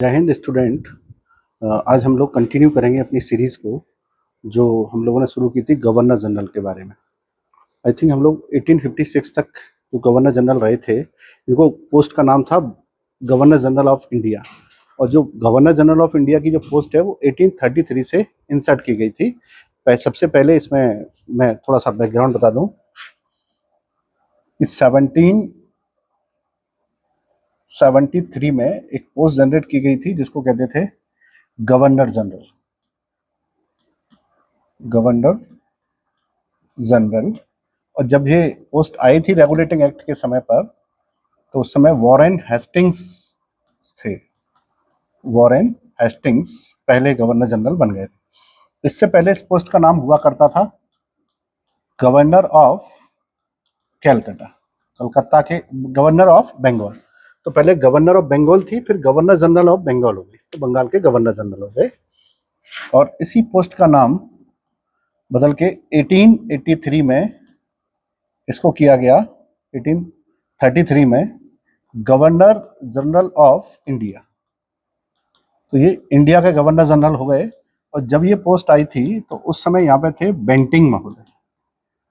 जय हिंद स्टूडेंट। आज हम लोग कंटिन्यू करेंगे अपनी सीरीज को जो हम लोगों ने शुरू की थी गवर्नर जनरल के बारे में। आई थिंक हम लोग 1856 तक जो गवर्नर जनरल रहे थे, इनको पोस्ट का नाम था गवर्नर जनरल ऑफ इंडिया। और जो गवर्नर जनरल ऑफ इंडिया की जो पोस्ट है वो 1833 से इंसर्ट की गई थी। सबसे पहले इसमें मैं थोड़ा सा बैकग्राउंड बता दूं। इस 1773 में एक पोस्ट जनरेट की गई थी जिसको कहते थे गवर्नर जनरल। Governor general. और जब ये पोस्ट आई थी रेगुलेटिंग एक्ट के समय पर, तो उस समय वॉरेन हेस्टिंग्स थे। वॉरेन हेस्टिंग्स पहले गवर्नर जनरल बन गए थे। इससे पहले इस पोस्ट का नाम हुआ करता था गवर्नर ऑफ कैलकाटा, कलकत्ता के गवर्नर ऑफ बंगाल। तो पहले गवर्नर ऑफ बंगाल थी, फिर गवर्नर जनरल ऑफ बंगाल हो गई, तो बंगाल के गवर्नर जनरल हो गए। और इसी पोस्ट का नाम बदल के 1883 में इसको किया गया, 1833 में गवर्नर जनरल ऑफ इंडिया। तो ये इंडिया के गवर्नर जनरल हो गए। और जब ये पोस्ट आई थी तो उस समय यहाँ पे थे बेंटिंग महोदय।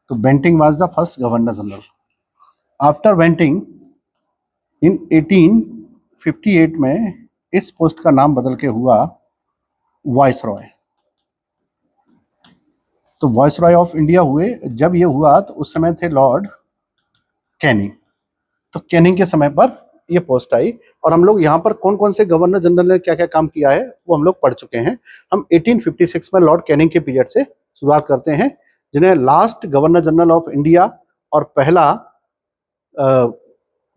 तो Bentinck was the first governor general. After Bentinck in 1858 में इस पोस्ट का नाम बदल के हुआ वाइसरॉय। तो वाइसरॉय ऑफ इंडिया हुए। जब ये हुआ तो उस समय थे लॉर्ड कैनिंग। तो कैनिंग के समय पर ये पोस्ट आई। और हम लोग यहाँ पर कौन कौन से गवर्नर जनरल ने क्या क्या काम किया है वो हम लोग पढ़ चुके हैं। हम 1856 में लॉर्ड कैनिंग के पीरियड से शुरुआत करते हैं, जिन्हें last governor general of India और पहला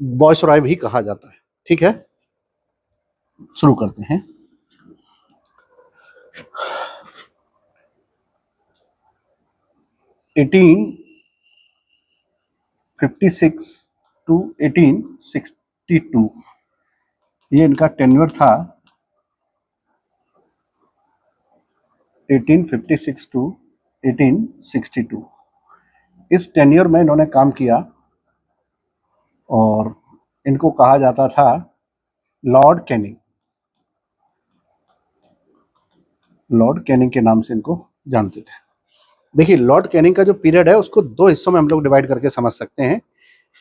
वाइसरॉय भी कहा जाता है। ठीक है, शुरू करते हैं। एटीन 56 टू 1862 ये इनका टेन्योर था। 1856 टू 1862 इस टेन्योर में इन्होंने काम किया और इनको कहा जाता था लॉर्ड कैनिंग। लॉर्ड कैनिंग के नाम से इनको जानते थे। देखिए, लॉर्ड कैनिंग का जो पीरियड है उसको दो हिस्सों में हम लोग डिवाइड करके समझ सकते हैं।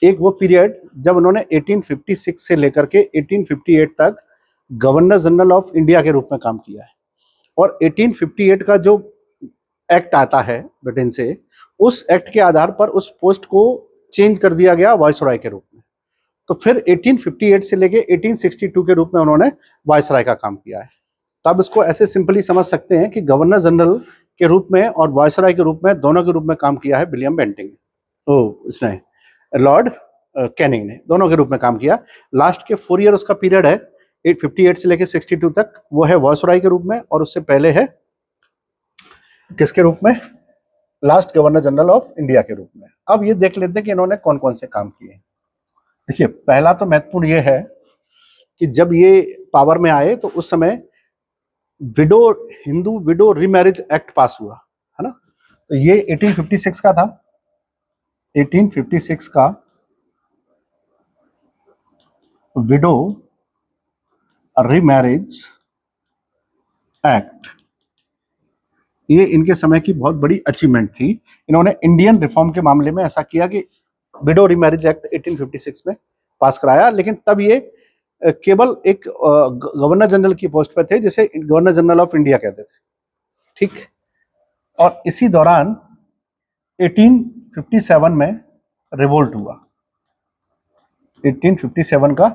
एक वो पीरियड जब उन्होंने 1856 से लेकर के 1858 तक गवर्नर जनरल ऑफ इंडिया के रूप में काम किया है। और 1858 का जो एक्ट आता है ब्रिटेन से, उस एक्ट के आधार पर उस पोस्ट को चेंज कर दिया गया वाइसरॉय के रूप में। तो फिर 1858 से लेके 1862 के रूप में उन्होंने वाइसरॉय का काम किया है। तो आप इसको ऐसे सिंपली समझ सकते हैं कि गवर्नर जनरल के रूप में और वाइसरॉय के रूप में, दोनों के रूप में काम किया है विलियम बेंटिंग। इसने लॉर्ड कैनिंग ने दोनों के रूप में काम किया। लास्ट के 4 ईयर उसका पीरियड है 858 से लेके 62 तक, वो है वाइसरॉय के रूप में। और उससे पहले है किसके रूप में? Last governor general of India के रूप में। अब ये देख लेते हैं कि इन्होंने कौन कौन से काम किए। देखिए, पहला तो महत्वपूर्ण ये है कि जब ये पावर में आए तो उस समय हिंदू विडो रीमैरिज एक्ट पास हुआ, है ना। तो ये 1856 का था। 1856 का विडो रीमैरिज एक्ट, ये इनके समय की बहुत बड़ी अचीवमेंट थी। इन्होंने इंडियन रिफॉर्म के मामले में ऐसा किया कि विडो रीमैरिज एक्ट 1856 में पास कराया। लेकिन तब ये केवल एक गवर्नर जनरल की पोस्ट पे थे, जिसे गवर्नर जनरल ऑफ इंडिया कहते थे। ठीक। और इसी दौरान 1857 में रिवोल्ट हुआ। 1857 का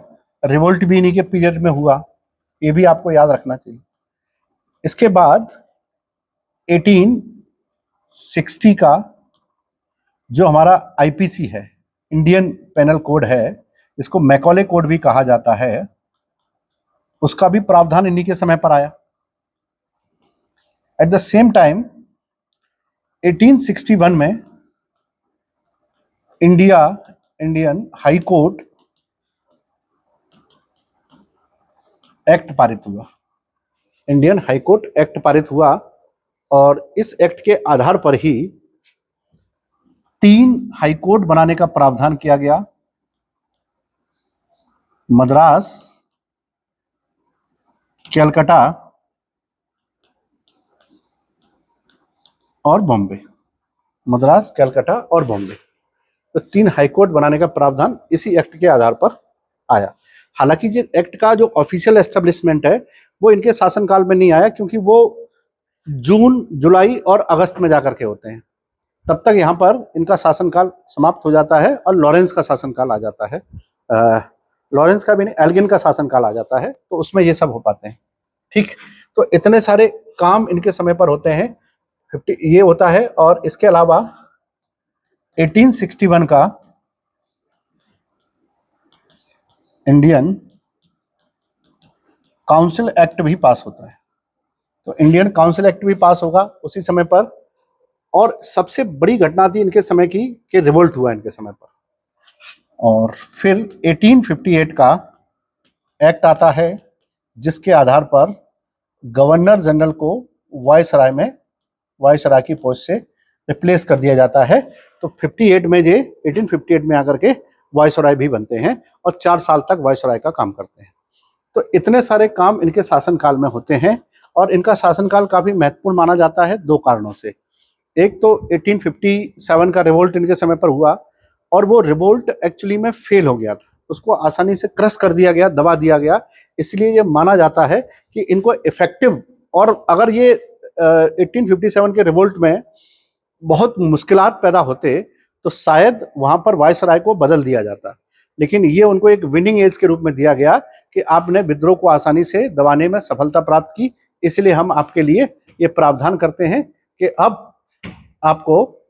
रिवोल्ट भी इन्हीं के पीरियड में हुआ, ये भी आपको याद रखना चाहिए। इसके बाद 1860 का जो हमारा आईपीसी है, इंडियन पेनल कोड है, इसको मैकॉले कोड भी कहा जाता है, उसका भी प्रावधान इन्हीं के समय पर आया। एट द सेम टाइम 1861 में इंडियन हाई कोर्ट एक्ट पारित हुआ। इंडियन हाई कोर्ट एक्ट पारित हुआ और इस एक्ट के आधार पर ही 3 हाई कोर्ट बनाने का प्रावधान किया गया। मद्रास, कैलकाटा और बॉम्बे, मद्रास, कैलकाटा और बॉम्बे। तो 3 हाईकोर्ट बनाने का प्रावधान इसी एक्ट के आधार पर आया। हालांकि जो एक्ट का जो ऑफिशियल एस्टेब्लिशमेंट है वो इनके शासनकाल में नहीं आया, क्योंकि वो जून, जुलाई और अगस्त में जाकर के होते हैं। तब तक यहाँ पर इनका शासनकाल समाप्त हो जाता है और लॉरेंस का शासनकाल आ जाता है। लॉरेंस का भी नहीं, एल्गिन का शासनकाल आ जाता है, तो उसमें ये सब हो पाते हैं। ठीक, तो इतने सारे काम इनके समय पर होते हैं। 50 ये होता है। और इसके अलावा 1861 का इंडियन काउंसिल एक्ट भी पास होता है। तो इंडियन काउंसिल एक्ट भी पास होगा उसी समय पर। और सबसे बड़ी घटना थी इनके समय की कि रिवोल्ट हुआ इनके समय पर। और फिर 1858 का एक्ट आता है, जिसके आधार पर गवर्नर जनरल को वायसराय में, वायसराय की पोस्ट से रिप्लेस कर दिया जाता है। तो 58 में ये 1858 में आकर के वायसराय भी बनते हैं और 4 साल तक वायसराय का काम करते हैं। तो इतने सारे काम इनके शासनकाल में होते हैं। और इनका शासनकाल काफी महत्वपूर्ण माना जाता है 2 कारणों से। एक तो 1857 का रिवोल्ट इनके समय पर हुआ, और वो रिवोल्ट एक्चुअली में फेल हो गया था, उसको आसानी से क्रश कर दिया गया, दबा दिया गया। इसलिए ये माना जाता है कि इनको इफेक्टिव, और अगर ये 1857 के रिवोल्ट में बहुत मुश्किलात पैदा होते तो शायद वहां पर वायसराय को बदल दिया जाता। लेकिन ये उनको एक विनिंग एज के रूप में दिया गया कि आपने विद्रोह को आसानी से दबाने में सफलता प्राप्त की, इसलिए हम आपके लिए ये प्रावधान करते हैं कि अब आपको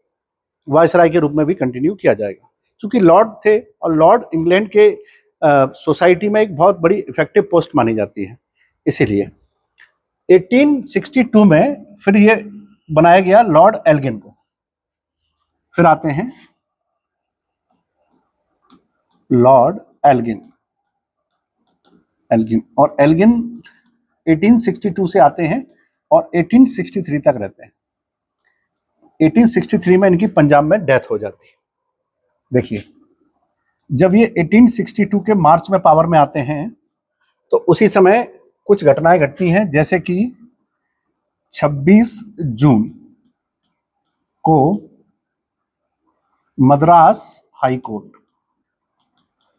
वायसराय के रूप में भी कंटिन्यू किया जाएगा। चूंकि लॉर्ड थे, और लॉर्ड इंग्लैंड के सोसाइटी में एक बहुत बड़ी इफेक्टिव पोस्ट मानी जाती है, इसीलिए 1862 में फिर ये बनाया गया लॉर्ड एल्गिन को। फिर आते हैं लॉर्ड एल्गिन। एल्गिन और एल्गिन 1862 से आते हैं और 1863 तक रहते हैं। 1863 में इनकी पंजाब में डेथ हो जाती है। देखिए, जब ये 1862 के मार्च में पावर में आते हैं तो उसी समय कुछ घटनाएं घटती हैं, जैसे कि 26 जून को मद्रास हाई कोर्ट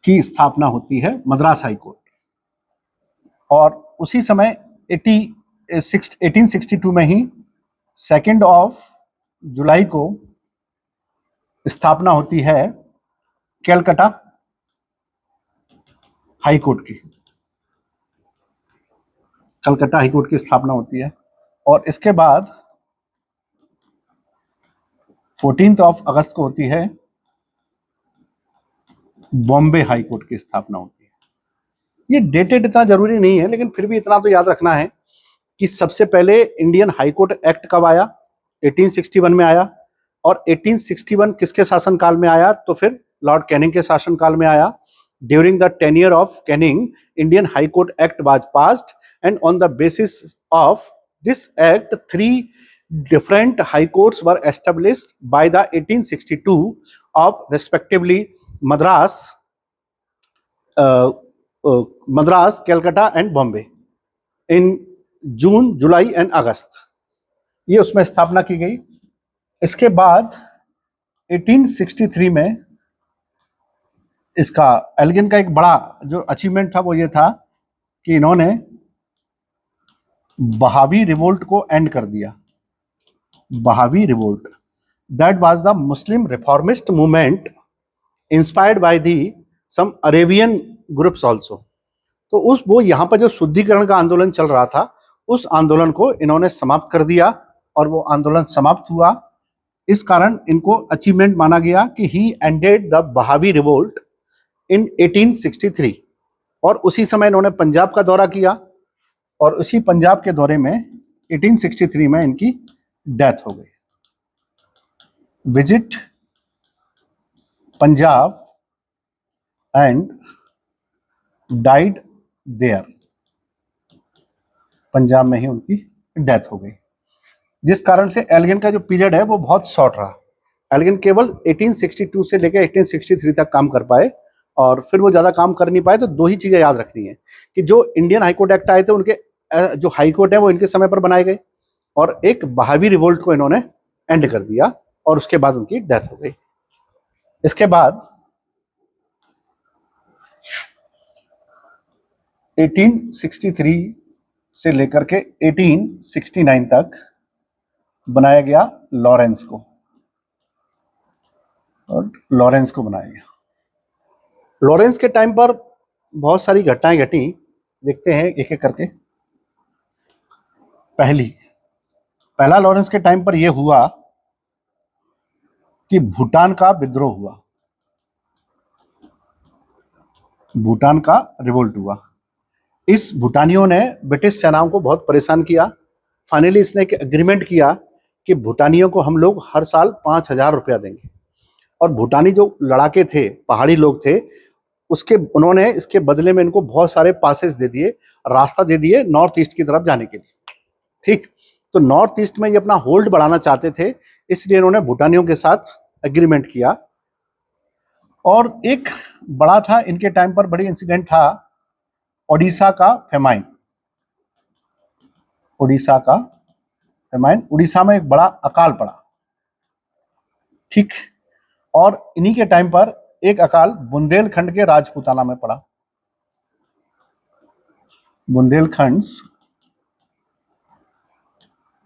की स्थापना होती है, मद्रास हाई कोर्ट। और उसी समय 1862 में ही 2 जुलाई को स्थापना होती है कैलकाटा हाई कोर्ट की। कलकत्ता हाई कोर्ट की स्थापना होती है। और इसके बाद 14 अगस्त को होती है बॉम्बे हाई कोर्ट की स्थापना होती है। ये डेटेड इतना जरूरी नहीं है, लेकिन फिर भी इतना तो याद रखना है कि सबसे पहले इंडियन हाई कोर्ट एक्ट कब आया? 1861 में आया। और 1861 किसके शासनकाल में आया? तो फिर लॉर्ड कैनिंग के शासनकाल में आया। During the tenure of Canning, Indian high court act was passed, and on the basis of this act 3 different high courts were established by the 1862 of respectively Madras, Madras, Calcutta and Bombay in June, July and August। ये उसमें स्थापना की गई। इसके बाद 1863 में इसका Elgin का एक बड़ा जो अचीवमेंट था वो ये था कि इन्होंने बहावी रिवोल्ट को एंड कर दिया। Wahhabi revolt, that was the Muslim reformist movement inspired by the some Arabian groups also. तो उस वो यहाँ पर जो शुद्धिकरण का आंदोलन चल रहा था, उस आंदोलन को इन्होंने समाप्त कर दिया और वो आंदोलन समाप्त हुआ। इस कारण इनको अचीवमेंट माना गया कि he ended the Wahabi revolt in 1863। और उसी समय इन्होंने पंजाब का दौरा किया और उसी पंजाब के दौरे में 1863 में इनकी डेथ हो गई। Visit Punjab and died there, Punjab में ही उनकी डेथ हो गई। जिस कारण से एल्गिन का जो पीरियड है वो बहुत शॉर्ट रहा। एल्गिन केवल 1862 से लेकर 1863 तक काम कर पाए और फिर वो ज्यादा काम कर नहीं पाए। तो 2 ही चीजें याद रखनी है कि जो इंडियन हाईकोर्ट एक्ट आए थे उनके जो हाई कोर्ट है वो इनके समय पर बनाए गए और एक बहावी रिवोल्ट को इन्होंने एंड कर दिया और उसके बाद उनकी डेथ हो गई। इसके बाद 1863 से लेकर के 1869 तक बनाया गया लॉरेंस को, और लॉरेंस को बनाया गया। लॉरेंस के टाइम पर बहुत सारी घटनाएं घटी, देखते हैं एक एक करके। पहला लॉरेंस के टाइम पर यह हुआ कि भूटान का विद्रोह हुआ, भूटान का रिवोल्ट हुआ। इस भूटानियों ने ब्रिटिश सेनाओं को बहुत परेशान किया। फाइनली इसने एक एग्रीमेंट किया कि भूटानियों को हम लोग हर साल 5,000 रुपया देंगे, और भूटानी जो लड़ाके थे, पहाड़ी लोग थे, उन्होंने इसके बदले में इनको बहुत सारे पासेस दे दिए, रास्ता दे दिए नॉर्थ ईस्ट की तरफ जाने के लिए। ठीक, तो नॉर्थ ईस्ट में ये अपना होल्ड बढ़ाना चाहते थे, इसलिए इन्होंने भूटानियों के साथ एग्रीमेंट किया। और एक बड़ा था इनके टाइम पर, बड़ी इंसिडेंट था, ओडिशा का फेमाइन। उड़ीसा का फेमाइन, उड़ीसा में एक बड़ा अकाल पड़ा। ठीक, और इन्हीं के टाइम पर एक अकाल बुंदेलखंड के राजपूताना में पड़ा। बुंदेलखंड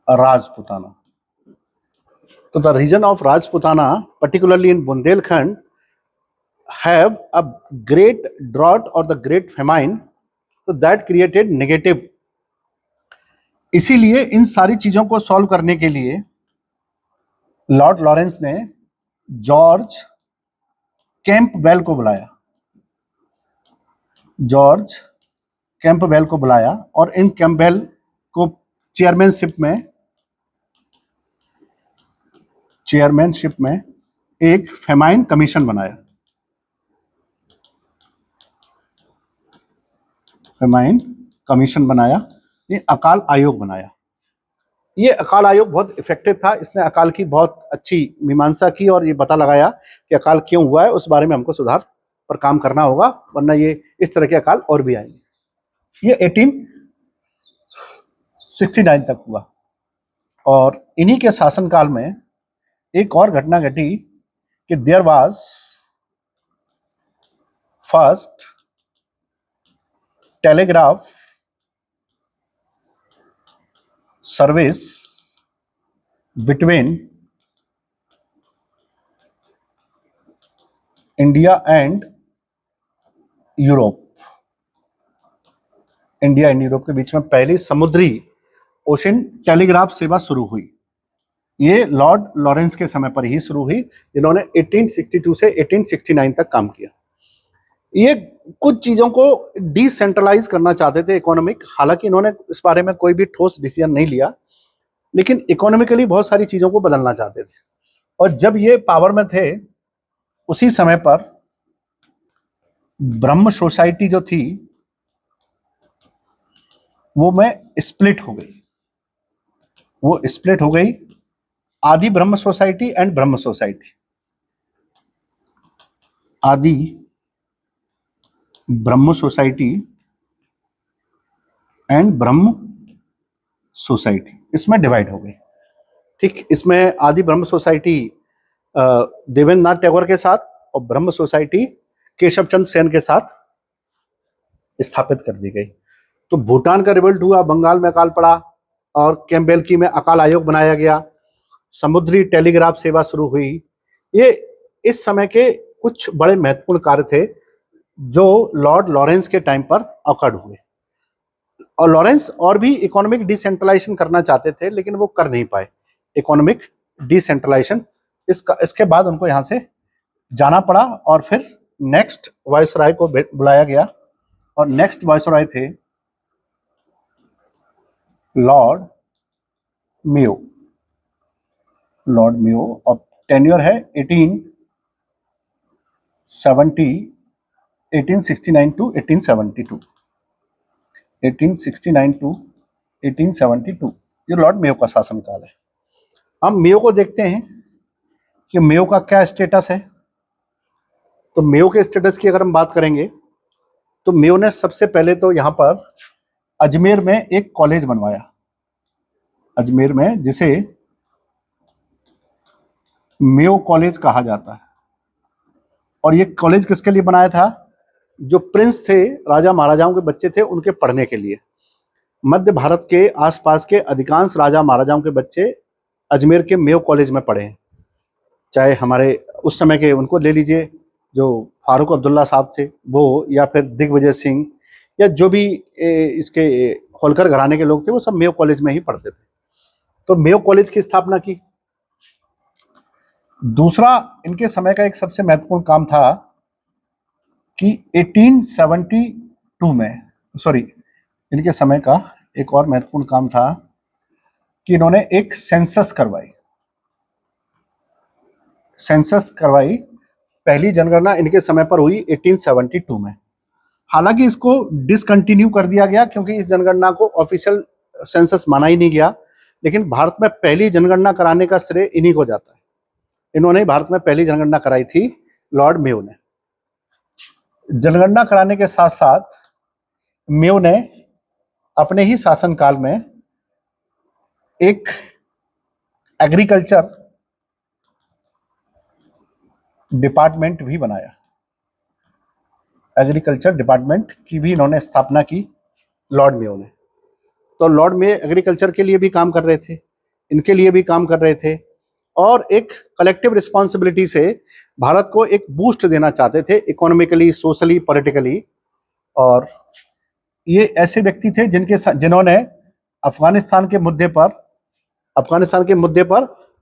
राजपूताना, तो the region of Rajputana particularly in Bundelkhand have a great drought or the great famine, so that created negative। इसीलिए इन सारी चीजों को सॉल्व करने के लिए लॉर्ड लॉरेंस ने जॉर्ज कैंपबेल को बुलाया, जॉर्ज कैंपबेल को बुलाया, और इन कैंपबेल को चेयरमैनशिप में एक फेमाइन कमीशन बनाया, फेमाइन कमीशन बनाया, ये अकाल आयोग बनाया। ये अकाल आयोग बहुत इफेक्टिव था, इसने अकाल की बहुत अच्छी मीमांसा की और ये पता लगाया कि अकाल क्यों हुआ है, उस बारे में हमको सुधार पर काम करना होगा, वरना ये इस तरह के अकाल और भी आएंगे। ये 1869 तक हुआ, और इन्हीं के शासनकाल में एक और घटना घटी कि there was first telegraph service between India and Europe. India and Europe के बीच में पहली समुद्री ओशन टेलीग्राफ सेवा शुरू हुई। ये लॉर्ड लॉरेंस के समय पर ही शुरू हुई, जिन्होंने 1862 से 1869 तक काम किया। ये कुछ चीजों को डिसेंट्रलाइज करना चाहते थे इकोनॉमिक, हालांकि इन्होंने इस बारे में कोई भी ठोस डिसीजन नहीं लिया, लेकिन इकोनॉमिकली बहुत सारी चीजों को बदलना चाहते थे। और जब ये पावर में थे, उसी समय पर ब्रह्म सोसाइटी जो थी वो में स्प्लिट हो गई, वो स्प्लिट हो गई, आदि ब्रह्म सोसाइटी एंड ब्रह्म सोसाइटी। आदि ब्रह्म सोसाइटी एंड ब्रह्म सोसाइटी, इसमें डिवाइड हो गई। ठीक, इसमें आदि ब्रह्म सोसाइटी देवेंद्र नाथ टैगोर के साथ और ब्रह्म सोसाइटी केशव चंद्र सेन के साथ स्थापित कर दी गई। तो भूटान का रिवोल्ट हुआ, बंगाल में अकाल पड़ा, और कैम्बेलकी में अकाल आयोग बनाया गया, समुद्री टेलीग्राफ सेवा शुरू हुई। ये इस समय के कुछ बड़े महत्वपूर्ण कार्य थे जो लॉर्ड लॉरेंस के टाइम पर ऑकर्ड हुए। और लॉरेंस और भी इकोनॉमिक डिसेंट्रलाइजेशन करना चाहते थे, लेकिन वो कर नहीं पाए इकोनॉमिक डिसेंट्रलाइजेशन। इसके बाद उनको यहाँ से जाना पड़ा, और फिर नेक्स्ट वायसराय को बुलाया गया, और नेक्स्ट वायसराय थे लॉर्ड मेयो। लॉर्ड मेयो, और टेन्योर है 1869 टू 1872, 1869 टू 1872, ये लॉर्ड मेयो का शासनकाल है। हम मेयो को देखते हैं कि मेयो का क्या स्टेटस है। तो मेयो के स्टेटस की अगर हम बात करेंगे, तो मेयो ने सबसे पहले तो यहाँ पर अजमेर में एक कॉलेज बनवाया, अजमेर में, जिसे मेयो कॉलेज कहा जाता है। और ये कॉलेज किसके लिए बनाया था? जो प्रिंस थे, राजा महाराजाओं के बच्चे थे, उनके पढ़ने के लिए। मध्य भारत के आसपास के अधिकांश राजा महाराजाओं के बच्चे अजमेर के मेयो कॉलेज में पढ़े हैं। चाहे हमारे उस समय के उनको ले लीजिए, जो फारूक अब्दुल्ला साहब थे वो, या फिर दिग्विजय सिंह, या जो भी इसके होलकर घराने के लोग थे, वो सब मेयो कॉलेज में ही पढ़ते थे। तो मेयो कॉलेज की स्थापना की। दूसरा इनके समय का एक सबसे महत्वपूर्ण काम था कि 1872 में, सॉरी, इनके समय का एक और महत्वपूर्ण काम था कि इन्होंने एक सेंसस करवाई। सेंसस करवाई, पहली जनगणना इनके समय पर हुई 1872 में। हालांकि इसको डिसकंटिन्यू कर दिया गया क्योंकि इस जनगणना को ऑफिशियल सेंसस माना ही नहीं गया, लेकिन भारत में पहली जनगणना कराने का श्रेय इन्हीं को जाता है। इन्होंने भारत में पहली जनगणना कराई थी, लॉर्ड मेयो ने। जनगणना कराने के साथ साथ मेयो ने अपने ही शासनकाल में एक एग्रीकल्चर डिपार्टमेंट भी बनाया। एग्रीकल्चर डिपार्टमेंट की भी इन्होंने स्थापना की, लॉर्ड मेयो ने। तो लॉर्ड मेयो एग्रीकल्चर के लिए भी काम कर रहे थे, इनके लिए भी काम कर रहे थे, और एक कलेक्टिव रिस्पॉन्सिबिलिटी से भारत को एक बूस्ट देना चाहते थे, इकोनॉमिकली, सोशली, पॉलिटिकली। और ये ऐसे व्यक्ति थे जिन्होंने अफगानिस्तान के मुद्दे पर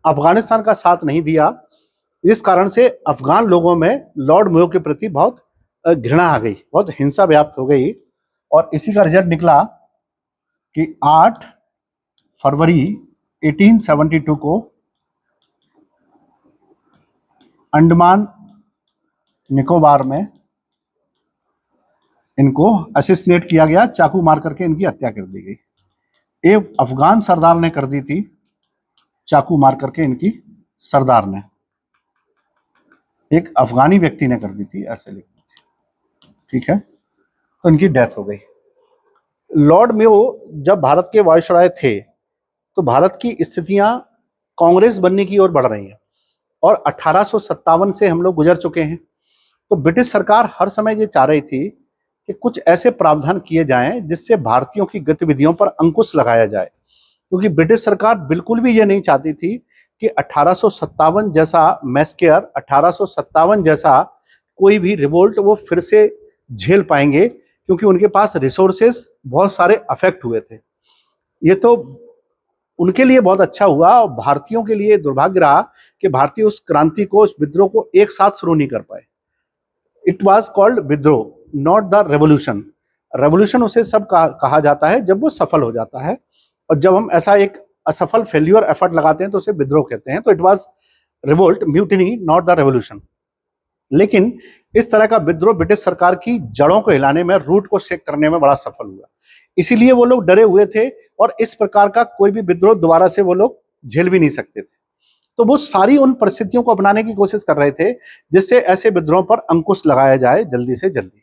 अफगानिस्तान का साथ नहीं दिया। इस कारण से अफगान लोगों में लॉर्ड मेयो के प्रति बहुत घृणा आ गई, बहुत हिंसा व्याप्त हो गई। और इसी का रिजल्ट निकला कि 8 फरवरी 1872 को अंडमान निकोबार में इनको असिस्नेट किया गया, चाकू मार करके इनकी हत्या कर दी गई। एक अफगान सरदार ने कर दी थी, चाकू मार करके इनकी सरदार ने, एक अफगानी व्यक्ति ने कर दी थी, ऐसे लिखी थी, ठीक है। तो इनकी डेथ हो गई। लॉर्ड मेयो जब भारत के वायसराय थे तो भारत की स्थितियां कांग्रेस बनने की ओर बढ़ रही हैं, और 1857 से हम लोग गुजर चुके हैं। तो ब्रिटिश सरकार हर समय ये चाह रही थी कि कुछ ऐसे प्रावधान किए जाएं जिससे भारतीयों की गतिविधियों पर अंकुश लगाया जाए, क्योंकि ब्रिटिश सरकार बिल्कुल भी ये नहीं चाहती थी कि 1857 जैसा मैस्केयर, 1857 जैसा कोई भी रिवोल्ट वो फिर से झेल पाएंगे, क्योंकि उनके पास रिसोर्सेस बहुत सारे अफेक्ट हुए थे। ये तो उनके लिए बहुत अच्छा हुआ, और भारतीयों के लिए दुर्भाग्य रहा कि भारतीय उस क्रांति को, उस विद्रोह को एक साथ शुरू नहीं कर पाए। इट वॉज कॉल्ड विद्रोह, नॉट द रेवोल्यूशन। रेवोल्यूशन उसे सब कहा जाता है जब वो सफल हो जाता है, और जब हम ऐसा एक असफल फेल्यूर एफर्ट लगाते हैं तो उसे विद्रोह कहते हैं। तो it was revolt, mutiny, not the revolution. लेकिन इस तरह का विद्रोह ब्रिटिश सरकार की जड़ों को हिलाने में, रूट को शेक करने में बड़ा सफल हुआ। इसीलिए वो लोग डरे हुए थे, और इस प्रकार का कोई भी विद्रोह दोबारा से वो लोग झेल भी नहीं सकते थे। तो वो सारी उन परिस्थितियों को अपनाने की कोशिश कर रहे थे जिससे ऐसे विद्रोह पर अंकुश लगाया जाए जल्दी से जल्दी।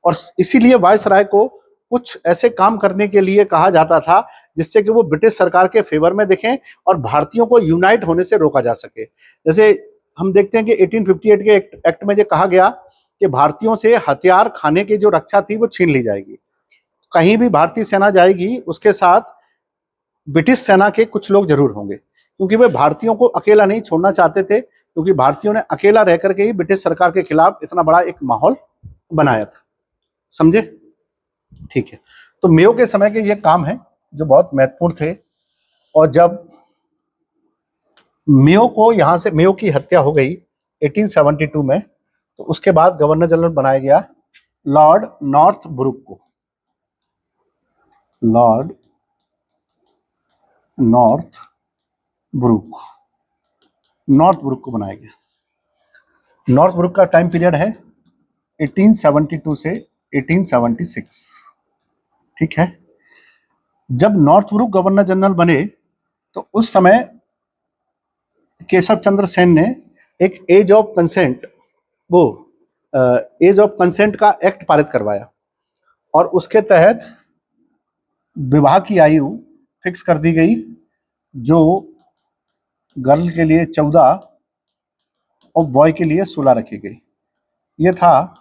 और इसीलिए वायसराय को कुछ ऐसे काम करने के लिए कहा जाता था जिससे कि वो ब्रिटिश सरकार के फेवर में दिखें और भारतीयों को यूनाइट होने से रोका जा सके। जैसे हम देखते हैं कि 1858 के एक्ट में ये कहा गया कि भारतीयों से हथियार खाने की जो रक्षा थी वो छीन ली जाएगी। कहीं भी भारतीय सेना जाएगी उसके साथ ब्रिटिश सेना के कुछ लोग जरूर होंगे, क्योंकि वे भारतीयों को अकेला नहीं छोड़ना चाहते थे, क्योंकि भारतीयों ने अकेला रह करके ही ब्रिटिश सरकार के खिलाफ इतना बड़ा एक माहौल बनाया था। समझे? ठीक है। तो मेयो के समय के ये काम है जो बहुत महत्वपूर्ण थे। और जब मेयो को यहां से, मेयो की हत्या हो गई 1872 में, तो उसके बाद गवर्नर जनरल बनाया गया लॉर्ड नॉर्थब्रुक को। लॉर्ड नॉर्थब्रुक को बनाया गया। नॉर्थब्रुक का टाइम पीरियड है 1872 से 1876, ठीक है। जब नॉर्थब्रुक गवर्नर जनरल बने तो उस समय केशव चंद्र सेन ने एक एज ऑफ कंसेंट, वो एज ऑफ कंसेंट का एक्ट पारित करवाया, और उसके तहत विवाह की आयु फिक्स कर दी गई, जो गर्ल के लिए 14 और बॉय के लिए 16 रखी गई। ये था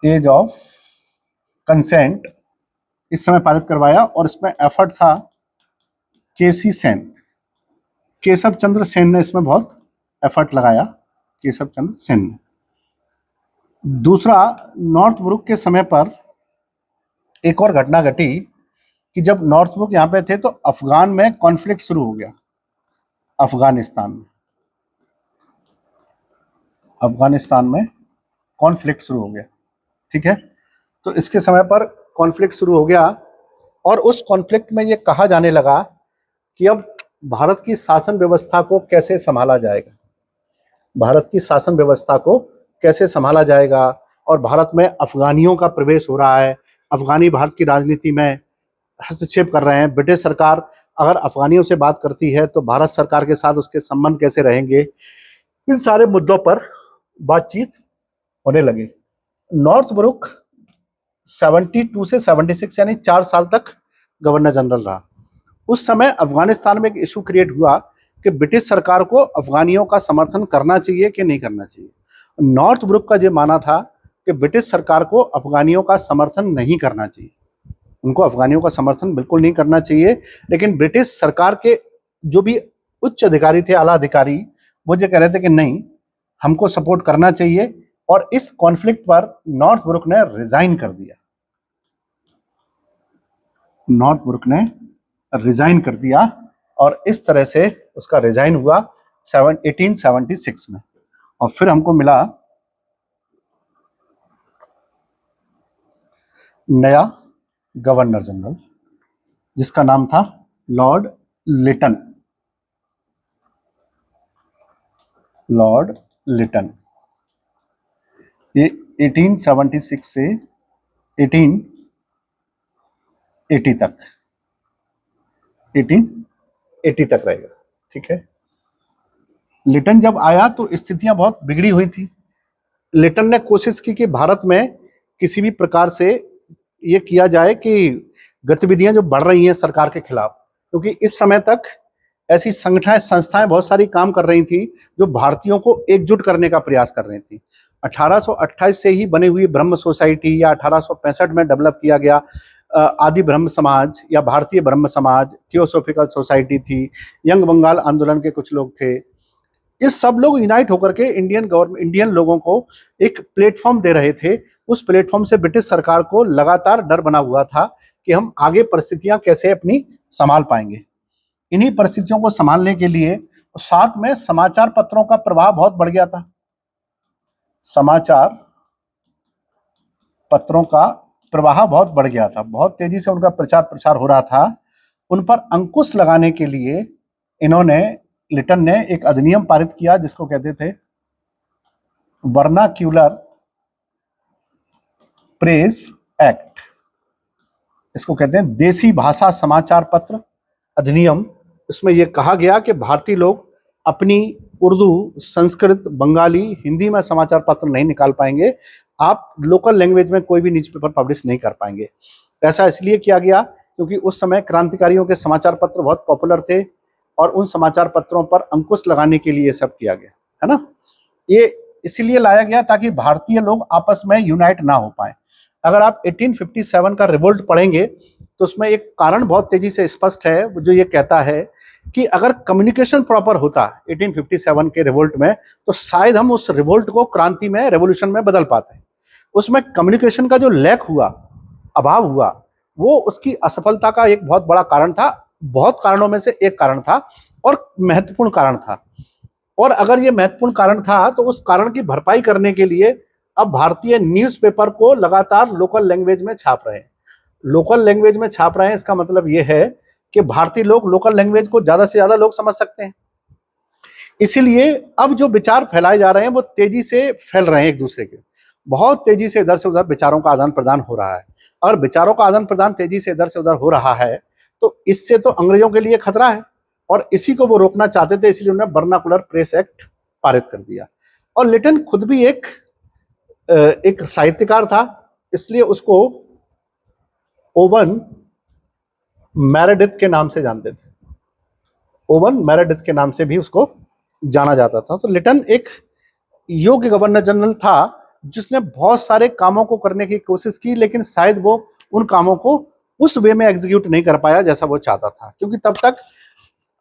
एज ऑफ कंसेंट, इस समय पारित करवाया, और इसमें एफर्ट था केसी सेन, केशव चंद्र सेन ने इसमें बहुत एफर्ट लगाया, केशव चंद्र सेन ने। दूसरा, नॉर्थब्रुक के समय पर एक और घटना घटी कि जब नॉर्थब्रुक यहाँ पे थे तो अफगान में कॉन्फ्लिक्ट शुरू हो गया। अफगानिस्तान में कॉन्फ्लिक्ट शुरू हो गया, ठीक है। तो इसके समय पर कॉन्फ्लिक्ट शुरू हो गया, और उस कॉन्फ्लिक्ट में ये कहा जाने लगा कि अब भारत की शासन व्यवस्था को कैसे संभाला जाएगा, भारत की शासन व्यवस्था को कैसे संभाला जाएगा, और भारत में अफगानियों का प्रवेश हो रहा है, अफगानी भारत की राजनीति में हस्तक्षेप कर रहे हैं। ब्रिटिश सरकार अगर अफगानियों से बात करती है तो भारत सरकार के साथ उसके संबंध कैसे रहेंगे, इन सारे मुद्दों पर बातचीत होने लगी। नॉर्थब्रुक 72 से 76 यानी 4 साल तक गवर्नर जनरल रहा। उस समय अफगानिस्तान में एक इशू क्रिएट हुआ कि ब्रिटिश सरकार को अफगानियों का समर्थन करना चाहिए कि नहीं करना चाहिए। नॉर्थब्रुक का ये माना था कि ब्रिटिश सरकार को अफगानियों का समर्थन नहीं करना चाहिए, उनको अफगानियों का समर्थन बिल्कुल नहीं करना चाहिए। लेकिन ब्रिटिश सरकार के जो भी उच्च अधिकारी थे, आला अधिकारी, वो ये कह रहे थे कि नहीं, हमको सपोर्ट करना चाहिए, और इस कॉन्फ्लिक्ट पर नॉर्थब्रुक ने रिजाइन कर दिया। नॉर्थब्रुक ने रिजाइन कर दिया, और इस तरह से उसका रिजाइन हुआ 1876 में। और फिर हमको मिला नया गवर्नर जनरल, जिसका नाम था लॉर्ड लिटन। लॉर्ड लिटन ये 1876 से 1880 तक 1880 तक रहेगा, ठीक है। लिटन जब आया तो स्थितियां बहुत बिगड़ी हुई थी। लिटन ने कोशिश की कि भारत में किसी भी प्रकार से ये किया जाए कि गतिविधियां जो बढ़ रही हैं सरकार के खिलाफ, क्योंकि इस समय तक ऐसी संस्थाएं बहुत सारी काम कर रही थी जो भारतीयों को एकजुट करने का प्रयास कर रही थी। 1828 से ही बनी हुई ब्रह्म सोसाइटी, या 1865 में डेवलप किया गया आदि ब्रह्म समाज या भारतीय ब्रह्म समाज, थियोसोफिकल सोसाइटी थी, यंग बंगाल आंदोलन के कुछ लोग थे। ये सब लोग यूनाइट होकर के इंडियन लोगों को एक प्लेटफॉर्म दे रहे थे। उस प्लेटफॉर्म से ब्रिटिश सरकार को लगातार डर बना हुआ था कि हम आगे परिस्थितियां कैसे अपनी संभाल पाएंगे। इन्हीं परिस्थितियों को संभालने के लिए साथ में समाचार पत्रों का प्रभाव बहुत बढ़ गया था। समाचार पत्रों का प्रवाह बहुत बढ़ गया था, बहुत तेजी से उनका प्रचार प्रसार हो रहा था। उन पर अंकुश लगाने के लिए लिटन ने एक अधिनियम पारित किया जिसको कहते थे वर्नाक्यूलर प्रेस एक्ट। इसको कहते हैं देसी भाषा समाचार पत्र अधिनियम। इसमें यह कहा गया कि भारतीय लोग अपनी उर्दू, संस्कृत, बंगाली, हिंदी में समाचार पत्र नहीं निकाल पाएंगे, आप लोकल लैंग्वेज में कोई भी न्यूज़पेपर पब्लिश नहीं कर पाएंगे। ऐसा इसलिए किया गया क्योंकि उस समय क्रांतिकारियों के समाचार पत्र बहुत पॉपुलर थे, और उन समाचार पत्रों पर अंकुश लगाने के लिए सब किया गया, है ना। ये इसीलिए लाया गया ताकि भारतीय लोग आपस में यूनाइट ना हो पाए। अगर आप 1857 का रिवोल्ट पढ़ेंगे तो उसमें एक कारण बहुत तेजी से स्पष्ट है, जो ये कहता है कि अगर कम्युनिकेशन प्रॉपर होता 1857 के रिवोल्ट में, तो शायद हम उस रिवोल्ट को क्रांति में, रेवोल्यूशन में बदल पाते। उसमें कम्युनिकेशन का जो लैक हुआ, अभाव हुआ, वो उसकी असफलता का एक बहुत बड़ा कारण था। बहुत कारणों में से एक कारण था, और महत्वपूर्ण कारण था। और अगर ये महत्वपूर्ण कारण था तो उस कारण की भरपाई करने के लिए अब भारतीय न्यूज़पेपर को लगातार लोकल लैंग्वेज में छाप रहे हैं। लोकल लैंग्वेज में छाप रहे हैं, इसका मतलब यह है कि भारतीय लोग लोकल लैंग्वेज को ज्यादा से ज्यादा लोग समझ सकते हैं। इसीलिए अब जो विचार फैलाए जा रहे हैं वो तेजी से फैल रहे हैं, एक दूसरे के बहुत तेजी से इधर से उधर विचारों का आदान प्रदान हो रहा है। अगर विचारों का आदान प्रदान तेजी से इधर से उधर हो रहा है तो इससे तो अंग्रेजों के लिए खतरा है, और इसी को वो रोकना चाहते थे, इसलिए उन्होंने वर्नाकुलर प्रेस एक्ट पारित कर दिया। और लिटन खुद भी एक साहित्यकार था, इसलिए उसको ओवन मेरेडिथ के नाम से जानते थे, ओवन मेरेडिथ के नाम से भी उसको जाना जाता था। तो लिटन एक योग्य गवर्नर जनरल था जिसने बहुत सारे कामों को करने की कोशिश की, लेकिन शायद वो उन कामों को उस वे में एग्जीक्यूट नहीं कर पाया जैसा वो चाहता था, क्योंकि तब तक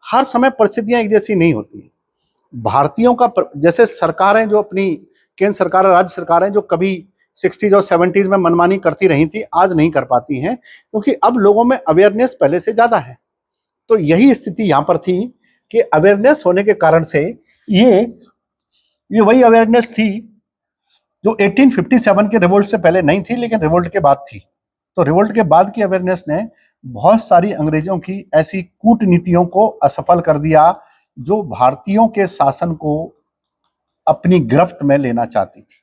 हर समय परिस्थितियां एक जैसी नहीं होती। भारतीयों का जैसे सरकारें जो अपनी केंद्र सरकार और राज्य सरकारें जो कभी 60s और 70s में मनमानी करती रही थी, आज नहीं कर पाती हैं, क्योंकि अब लोगों में अवेयरनेस पहले से ज्यादा है। तो यही स्थिति यहां पर थी कि अवेयरनेस होने के कारण से ये वही अवेयरनेस थी जो 1857 के रिवोल्ट से पहले नहीं थी, लेकिन रिवोल्ट के बाद थी। तो रिवोल्ट के बाद की अवेयरनेस ने बहुत सारी अंग्रेजों की ऐसी कूटनीतियों को असफल कर दिया जो भारतीयों के शासन को अपनी गिरफ्त में लेना चाहती थी।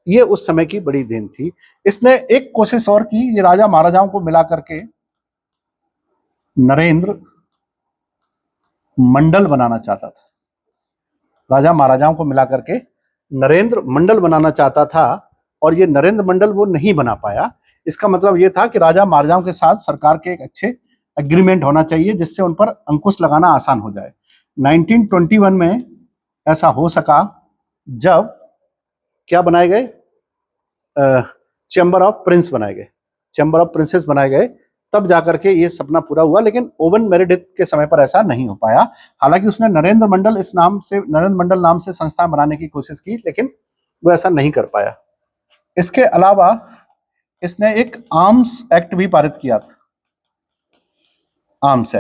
ये उस समय की बड़ी देन थी। इसने एक कोशिश और की, ये राजा महाराजाओं को मिला करके नरेंद्र मंडल बनाना चाहता था। राजा महाराजाओं को मिला करके नरेंद्र मंडल बनाना चाहता था, और ये नरेंद्र मंडल वो नहीं बना पाया। इसका मतलब ये था कि राजा महाराजाओं के साथ सरकार के एक अच्छे एग्रीमेंट होना चाहिए जिससे उन पर अंकुश लगाना आसान हो जाए। 1921 में ऐसा हो सका जब क्या बनाए गए, चैम्बर ऑफ प्रिंस बनाए गए, चैम्बर ऑफ प्रिंसेस बनाए गए, तब जाकर के ये सपना पूरा हुआ। लेकिन ओवन मेरेडिथ के समय पर ऐसा नहीं हो पाया। हालांकि उसने नरेंद्र मंडल नाम से संस्था बनाने की कोशिश की, लेकिन वो ऐसा नहीं कर पाया। इसके अलावा इसने एक आर्म्स एक्ट भी पारित किया था। आर्म्स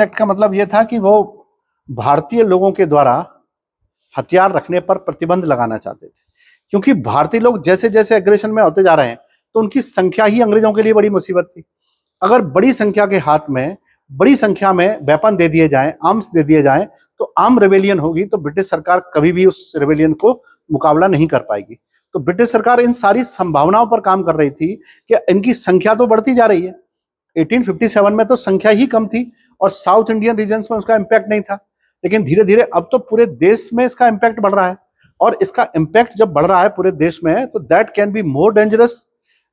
एक्ट का मतलब यह था कि वो भारतीय लोगों के द्वारा हथियार रखने पर प्रतिबंध लगाना चाहते थे, क्योंकि भारतीय लोग जैसे जैसे एग्रेशन में होते जा रहे हैं तो उनकी संख्या ही अंग्रेजों के लिए बड़ी मुसीबत थी। अगर बड़ी संख्या के हाथ में बड़ी संख्या में वेपन दे दिए जाएं, आर्म्स दे दिए जाएं, तो आर्म रेवेलियन होगी, तो ब्रिटिश सरकार कभी भी उस रेवेलियन को मुकाबला नहीं कर पाएगी। तो ब्रिटिश सरकार इन सारी संभावनाओं पर काम कर रही थी कि इनकी संख्या तो बढ़ती जा रही है। 1857 में तो संख्या ही कम थी और साउथ इंडियन रीजन्स में उसका इम्पैक्ट नहीं था, लेकिन धीरे धीरे अब तो पूरे देश में इसका इम्पैक्ट बढ़ रहा है। और इसका इम्पैक्ट जब बढ़ रहा है पूरे देश में, तो that can be more dangerous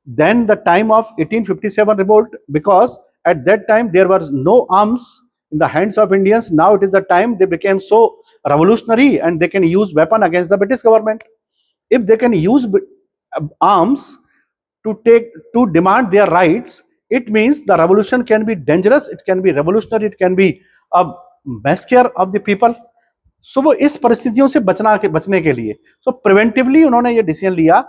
than the time of 1857 revolt, because at that time there was no arms in the hands of Indians. Now it is the time they became so revolutionary and they can use weapon against the British government. If they can use arms to demand their rights, it means the revolution can be dangerous, it can be revolutionary, it can be a massacre of the people. So वो इस परिस्थितियों से बचने के लिए तो preventively उन्होंने ये डिसीजन लिया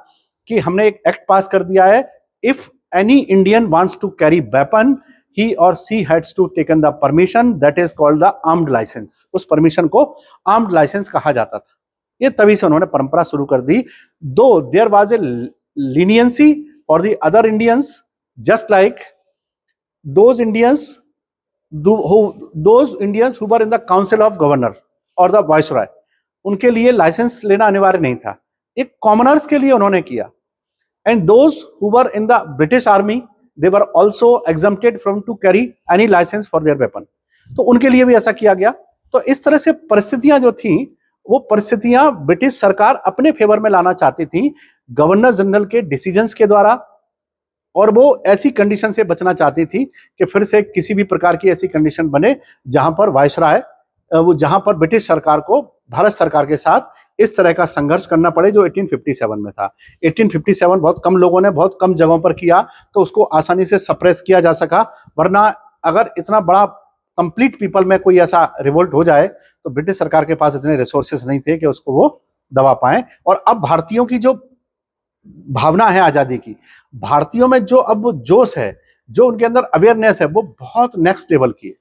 कि हमने एक एक्ट पास कर दिया है, if any Indian wants to carry weapon, he or she has to taken the permission, that is called the armed licence. उस परमिशन को आर्म्ड लाइसेंस कहा जाता था। ये तभी से उन्होंने परंपरा शुरू कर दी। Though there was a leniency for the other Indians, just like those Indians who were in the council of governor और द वाइसरॉय, उनके लिए लाइसेंस लेना अनिवार्य नहीं था, एक कॉमनर्स के लिए उन्होंने किया। And those who were in the British army, they were also exempted from to carry any licence for their weapon, तो उनके लिए भी ऐसा किया गया। तो इस तरह से परिस्थितियां जो थी, वो परिस्थितियां ब्रिटिश सरकार अपने फेवर में लाना चाहती थी गवर्नर जनरल के डिसीजंस के द्वारा, और वो ऐसी कंडीशन से बचना चाहती थी कि फिर से किसी भी प्रकार की ऐसी कंडीशन बने जहां पर वायसराय, वो जहां पर ब्रिटिश सरकार को भारत सरकार के साथ इस तरह का संघर्ष करना पड़े जो 1857 में था। 1857 बहुत कम लोगों ने बहुत कम जगहों पर किया, तो उसको आसानी से सप्रेस किया जा सका। वरना अगर इतना बड़ा कंप्लीट पीपल में कोई ऐसा रिवोल्ट हो जाए तो ब्रिटिश सरकार के पास इतने रिसोर्सेस नहीं थे कि उसको वो दबा पाए। और अब भारतीयों की जो भावना है आजादी की, भारतीयों में जो अब जोश है, जो उनके अंदर अवेयरनेस है, वो बहुत नेक्स्ट लेवल की है।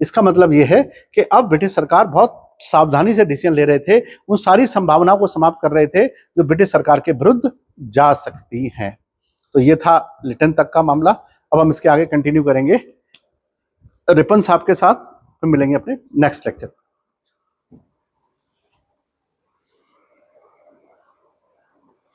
इसका मतलब ये है कि अब ब्रिटिश सरकार बहुत सावधानी से डिसीजन ले रहे थे, उन सारी संभावनाओं को समाप्त कर रहे थे जो ब्रिटिश सरकार के विरुद्ध जा सकती हैं। तो ये था लिटन तक का मामला। अब हम इसके आगे कंटिन्यू करेंगे रिपन साहब के साथ, फिर मिलेंगे अपने नेक्स्ट लेक्चर।